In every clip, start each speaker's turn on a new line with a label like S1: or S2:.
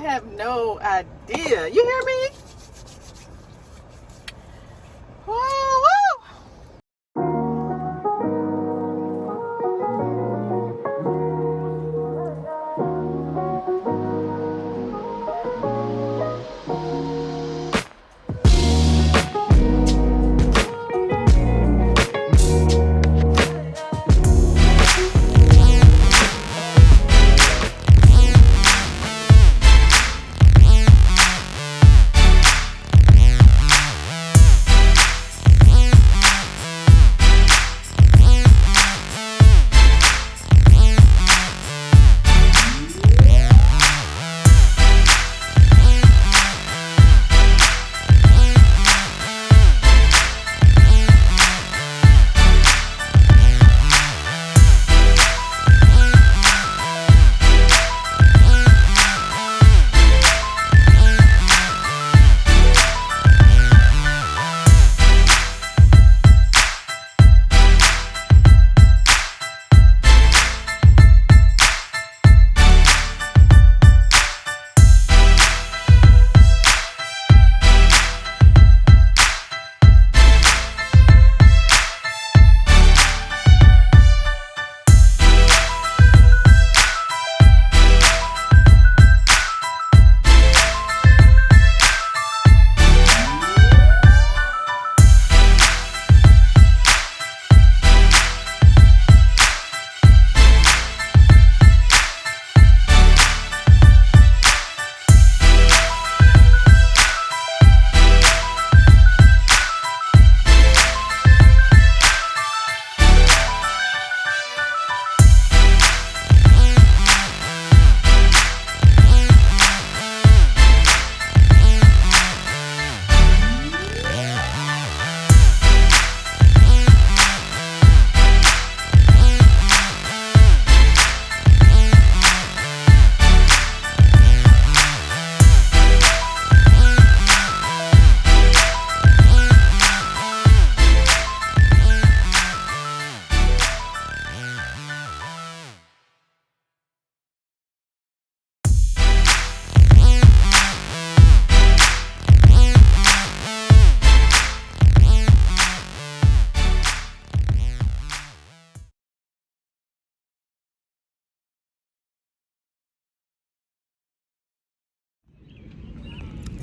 S1: have no idea. You hear me? Woo, woo.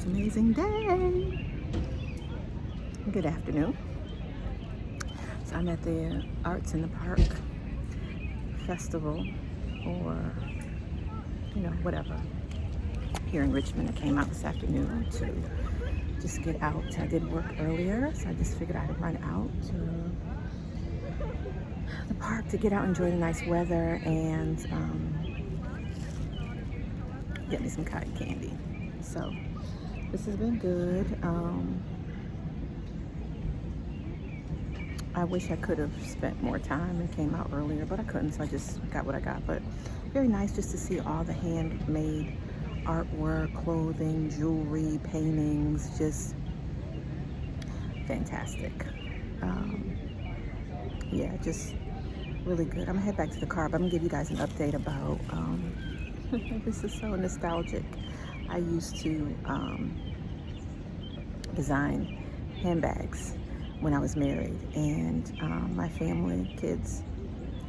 S1: Amazing day. Good afternoon. So I'm at the Arts in the Park festival, or whatever, here in Richmond. I came out this afternoon to just get out. I did work earlier, so I just figured I'd run out to the park to get out and enjoy the nice weather and get me some cotton candy. So this has been good. I wish I could have spent more time and came out earlier, but I couldn't, so I just got what I got. But very nice just to see all the handmade artwork, clothing, jewelry, paintings, just fantastic. Yeah, just really good. I'm gonna head back to the car, but I'm gonna give you guys an update about, this is so nostalgic. I used to design handbags when I was married, and my family, kids,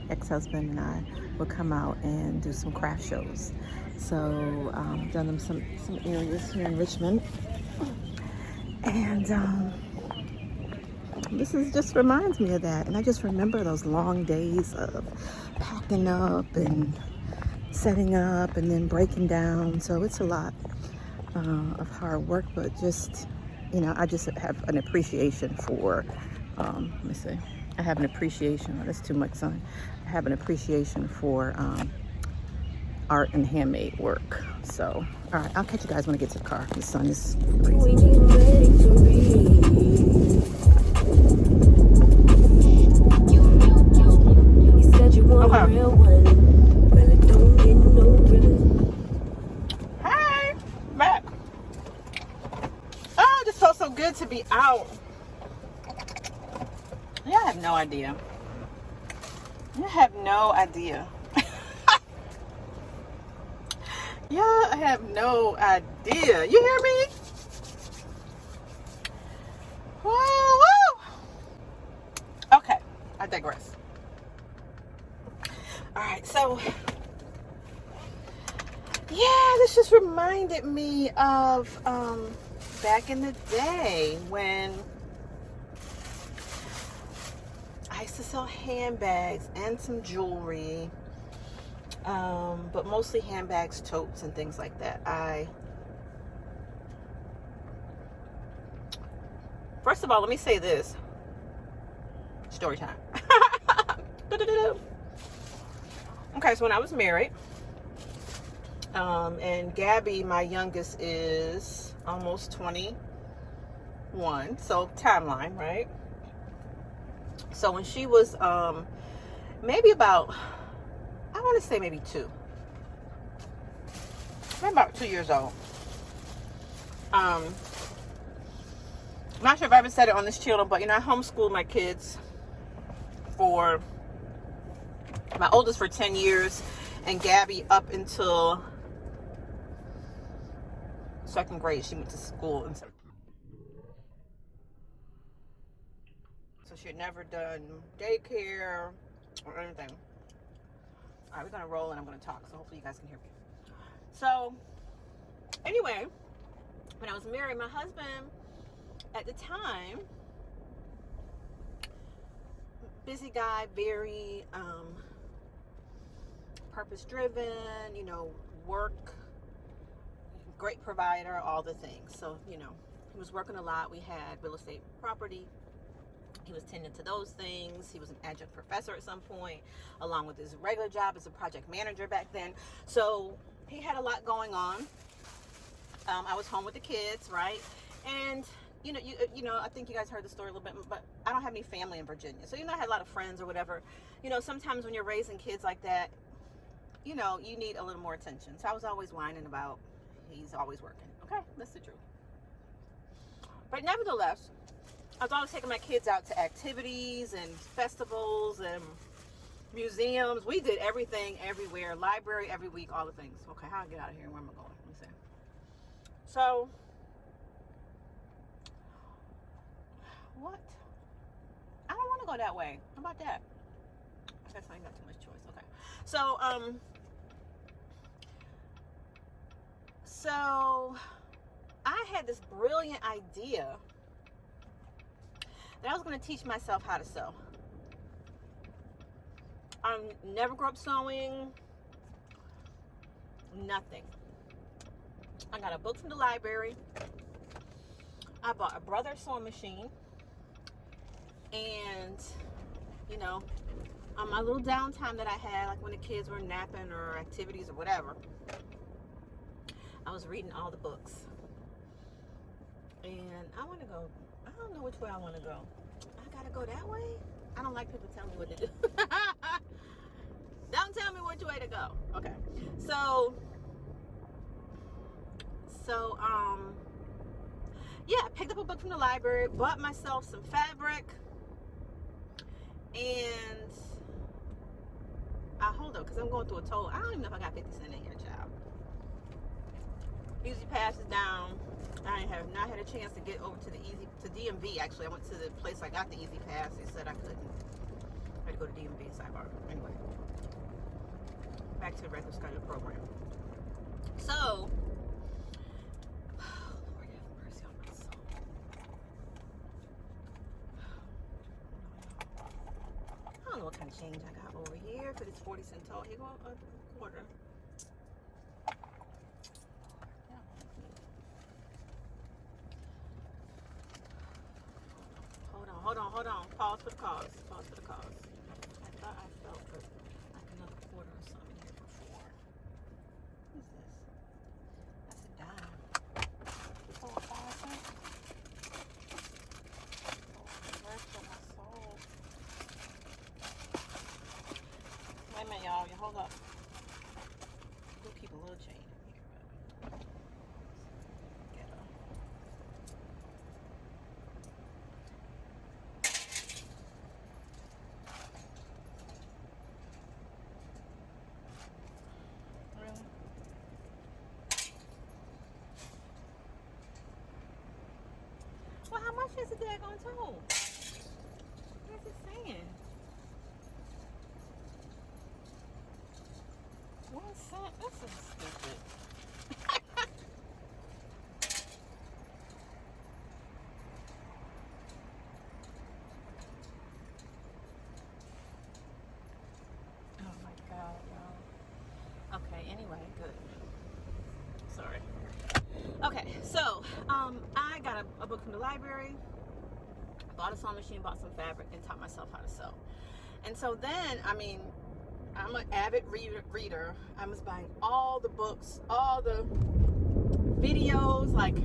S1: ex-husband and I would come out and do some craft shows. So done them some areas here in Richmond, and this is just reminds me of that. And I just remember those long days of packing up and setting up and then breaking down. So it's a lot of hard work, but just, I just have an appreciation for, let me see, I have an appreciation, oh, that's too much sun. I have an appreciation for art and handmade work. So, all right, I'll catch you guys when I get to the car. The sun is crazy. Hey, back. Oh, it just felt so good to be out. Yeah, I have no idea. I have no idea. Yeah, I have no idea. You hear me? Woo, woo. Okay, I digress. All right, so yeah, this just reminded me of back in the day when I used to sell handbags and some jewelry, but mostly handbags, totes, and things like that. First of all, let me say this. Story time. Okay, so when I was married, and Gabby, my youngest, is almost 21, so timeline, right? So when she was maybe about, I want to say maybe about 2 years old. I'm not sure if I ever said it on this channel, but I homeschooled my kids for my oldest for 10 years and Gabby up until second grade. She went to school in second. So she had never done daycare or anything. All right, we're gonna roll and I'm gonna talk, so hopefully you guys can hear me. So anyway, when I was married, my husband at the time, busy guy, very purpose driven, work, great provider, all the things. So he was working a lot. We had real estate property. He was tending to those things. He was an adjunct professor at some point, along with his regular job as a project manager back then. So he had a lot going on. I was home with the kids, right? And I think you guys heard the story a little bit, but I don't have any family in Virginia. So I had a lot of friends or whatever. Sometimes when you're raising kids like that, you need a little more attention. So I was always whining about he's always working. Okay, that's the truth. But nevertheless, I was always taking my kids out to activities and festivals and museums. We did everything, everywhere. Library every week, all the things. Okay, how do I get out of here? Where am I going? Let me see. So, what? I don't want to go that way. How about that? I guess I ain't got too much choice. Okay. So I had this brilliant idea that I was going to teach myself how to sew. I never grew up sewing, nothing. I got a book from the library. I bought a brother sewing machine. And, on my little downtime that I had, like when the kids were napping or activities or whatever, I was reading all the books. And I want to go, I don't know which way I want to go. I got to go that way? I don't like people telling me what to do. Don't tell me which way to go. Okay. So, yeah, I picked up a book from the library, bought myself some fabric, and hold up, because I'm going through a toll. I don't even know if I got 50 cents in here, child. Easy Pass is down. I have not had a chance to get over to DMV. Actually, I went to the place I got the Easy Pass. They said I couldn't. I had to go to DMV sidebar. Anyway, back to the regular scheduled program. So, Lord have mercy on my soul. I don't know what kind of change I got over here for this 40-cent toll. Here go a quarter. Hold on. Pause for the cause. I thought I felt like another quarter or something here before. What is this? That's a dime. Oh, 5 cents? Oh, rest of my soul. Wait a minute, y'all. Hold up. We'll keep a little change in here. daggone told. What's it saying? 1 cent? This is stupid. Oh my God, y'all. Okay, anyway, good. Sorry. Okay, so I got a book from the library, bought a sewing machine, bought some fabric, and taught myself how to sew. And so then, I mean, I'm an avid reader. I was buying all the books, all the videos, like,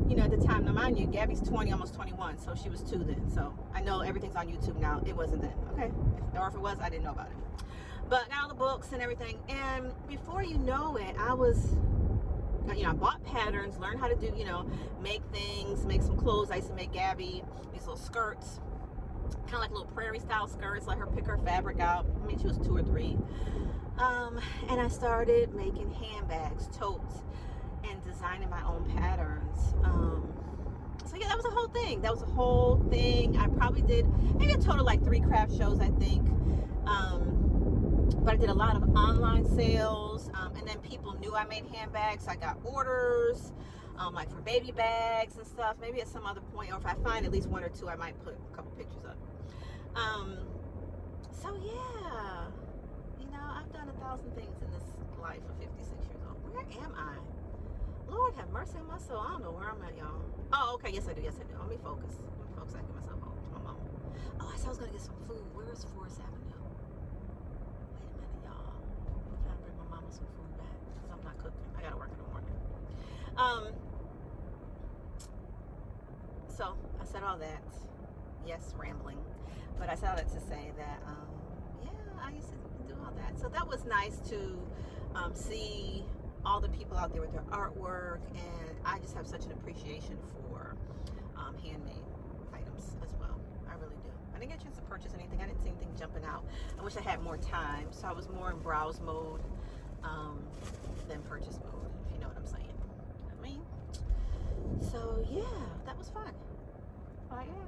S1: you know, at the time, now mind you, Gabby's 20, almost 21, so she was 2 then. So I know everything's on YouTube now. It wasn't then, okay? Or if it was, I didn't know about it. But I got all the books and everything. And before you know it, I was, you know, I bought patterns, learned how to do, you know, make things, make some clothes. I used to make Gabby these little skirts, kind of like little prairie style skirts, let her pick her fabric out. I mean, she was 2 or 3. And I started making handbags, totes, and designing my own patterns. So yeah, that was a whole thing. That was a whole thing. I probably did maybe a total like 3 craft shows, I think. But I did a lot of online sales, and then people knew I made handbags. So I got orders, like for baby bags and stuff. Maybe at some other point, or if I find at least 1 or 2, I might put a couple pictures up. So yeah, you know, I've done 1,000 things in this life of 56 years old. Where am I? Lord have mercy on my soul. I don't know where I'm at, y'all. Oh, okay, yes I do. Let me focus. I get myself home to my mama. Oh, I said I was gonna get some food. Where is Forest Avenue? Wait a minute, y'all. I'm trying to bring my mama some food back because I'm not cooking. I gotta work in the morning. So I said all that. Yes, rambling. But I said all that to say that, yeah, I used to do all that. So that was nice to see all the people out there with their artwork, and I just have such an appreciation for handmade items as well. I really do. I didn't get a chance to purchase anything. I didn't see anything jumping out. I wish I had more time, so I was more in browse mode than purchase mode, if you know what I'm saying. You know what I mean? So yeah, that was fun. Oh yeah.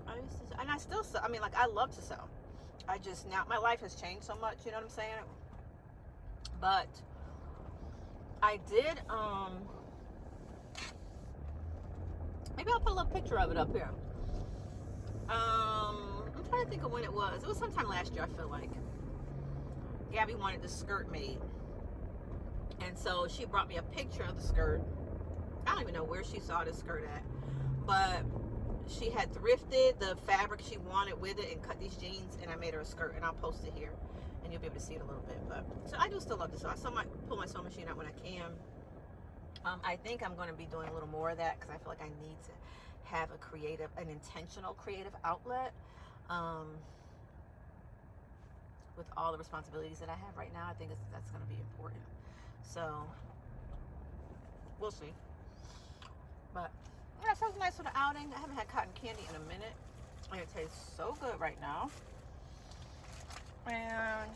S1: I used to, and I still sew. I mean, like, I love to sew. I just, now my life has changed so much, you know what I'm saying? But I did, maybe I'll put a little picture of it up here. I'm trying to think of when it was. It was sometime last year, I feel like. Gabby wanted the skirt made. And so she brought me a picture of the skirt. I don't even know where she saw this skirt at. But she had thrifted the fabric she wanted with it and cut these jeans, and I made her a skirt, and I'll post it here and you'll be able to see it a little bit. But so I do still love to sew. I pull my sewing machine out when I can. I think I'm going to be doing a little more of that because I feel like I need to have an intentional creative outlet with all the responsibilities that I have right now. I think that's going to be important. So we'll see. But yeah, so it was nice for the outing. I haven't had cotton candy in a minute. And it tastes so good right now. And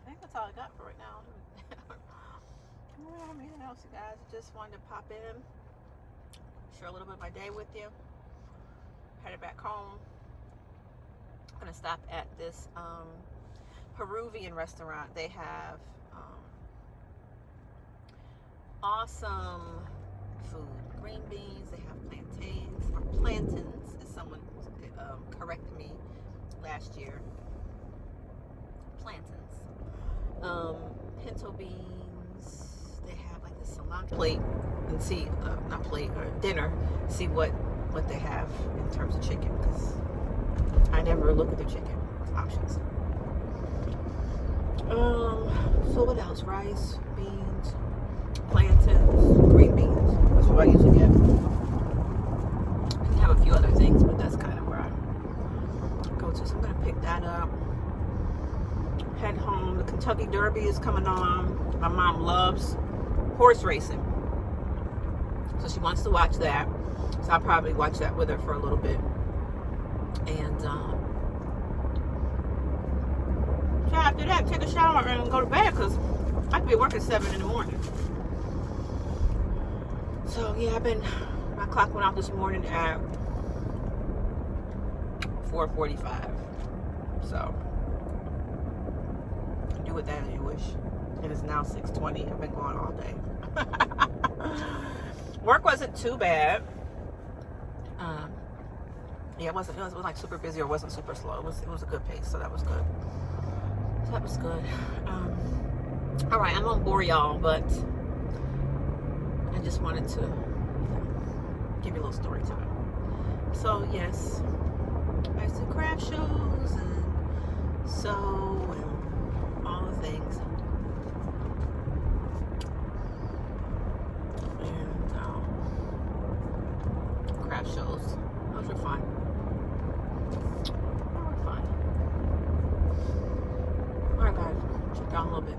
S1: I think that's all I got for right now. I don't have anything else, you guys. I just wanted to pop in, share a little bit of my day with you. Headed back home. I'm gonna stop at this Peruvian restaurant. They have awesome food. Green beans, they have plantains, or plantains, as someone corrected me last year. Plantains. Pinto beans. They have like this cilantro plate, and see, not plate, or dinner, see what they have in terms of chicken, because I never look at the chicken options. So what else? Rice, beans, plantains, green beans. That's what I usually get. I have a few other things, but that's kind of where I go to. So I'm gonna pick that up. Head home. The Kentucky Derby is coming on. My mom loves horse racing, so she wants to watch that. So I'll probably watch that with her for a little bit. And after that, take a shower and go to bed, because I could be working 7 in the morning. So yeah, my clock went off this morning at 4:45. So do with that as you wish. It is now 6:20. I've been going all day. Work wasn't too bad. Yeah, it wasn't like super busy or wasn't super slow. It was a good pace, so that was good. All right, I'm gonna bore y'all, but I just wanted to give you a little story time. So yes, I used to do craft shows and sew and all the things. And craft shows, those are fun. They were fun. All right, guys, check out a little bit.